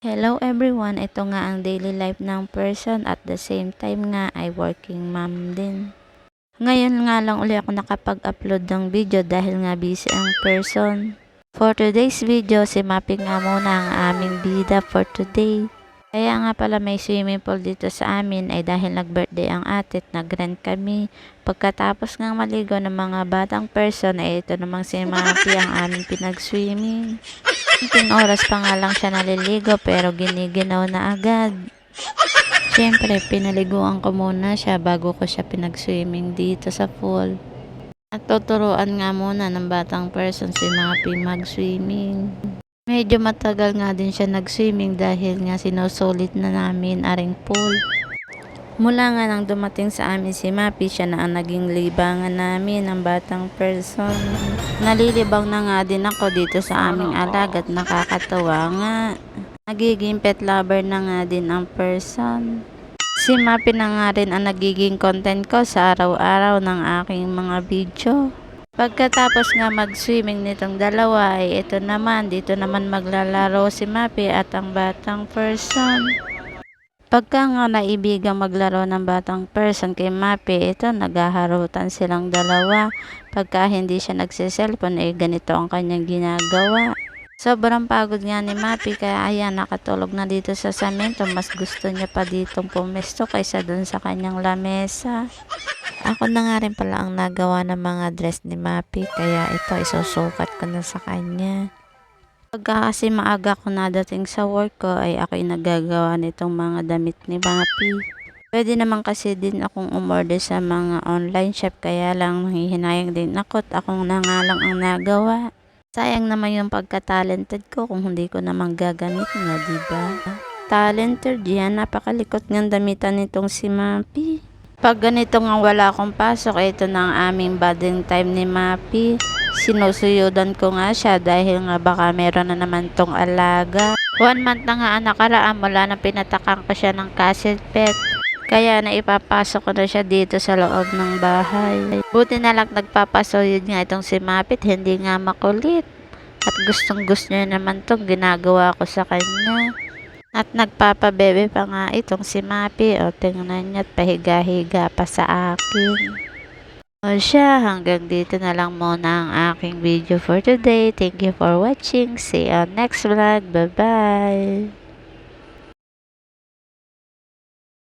Hello everyone, ito nga ang daily life ng person at the same time nga ay working mom din. Ngayon nga lang uli ako nakapag-upload ng video dahil nga busy ang person. For today's video, si Mapping nga muna ang aming bida for today. Kaya nga pala may swimming pool dito sa amin ay dahil nag-birthday ang ate at nag-rent kami. Pagkatapos nga maligo ng mga batang person ay ito namang si Mappy ang aming pinag-swimming. 10 oras pa nga lang siya naliligo pero giniginaw na agad. Siyempre, pinaliguan ko muna siya bago ko siya pinag-swimming dito sa pool. At tuturuan nga muna ng batang person si Mappy mag-swimming. Medyo matagal nga din siya nag-swimming dahil nga sinusulit na namin aring pool. Mula nga nang dumating sa amin si Mappy, siya na ang naging libangan namin ng batang person. Nalilibang na nga din ako dito sa aming alaga at nakakatawa nga. Nagiging pet lover na nga din ang person. Si Mappy na nga rin ang nagiging content ko sa araw-araw ng aking mga video. Pagkatapos nga mag-swimming nitong dalawa ay ito naman, dito naman maglalaro si Mappy at ang batang person. Pagka nga naibigang maglaro ng batang person kay Mappy, ito naghaharutan silang dalawa. Pagka hindi siya nagsiselfon ay ganito ang kanyang ginagawa. Sobrang pagod nga ni Mappy kaya ayan nakatulog na dito sa samento. Mas gusto niya pa ditong pumesto kaysa dun sa kanyang lamesa. Ako na nga rin pala ang nagawa ng mga dress ni Mappy kaya ito isusukat ko na sa kanya. Pagka kasi maaga ko nadating sa work ko ay ako'y nagagawa nitong mga damit ni Mappy. Pwede naman kasi din akong umorder sa mga online shop kaya lang nanghihinayang din ako at ako na nga lang ang nagawa. Sayang naman yung pagka-talented ko kung hindi ko naman gagamit nga, diba? Talented yan, napakalikot ng damitan nitong si Mappy. Pag ganito nga wala akong pasok, ito na ang aming bathing time ni Mappy. Sinusuyudan ko nga siya dahil nga baka meron na naman tong alaga. 1 month na nga ang nakaraan mula na pinatakan ko siya ng castle pet. Kaya naipapasok ko na siya dito sa loob ng bahay. Buti na lang nagpapasuyod nga itong si Mappy, hindi nga makulit. At gustong gusto niya naman tong ginagawa ko sa kanya. At nagpapabebe pa nga itong si Mappy. O tingnan niya at pahiga-higa pa sa akin. O siya, hanggang dito na lang muna ang aking video for today. Thank you for watching. See you on next vlog. Bye-bye!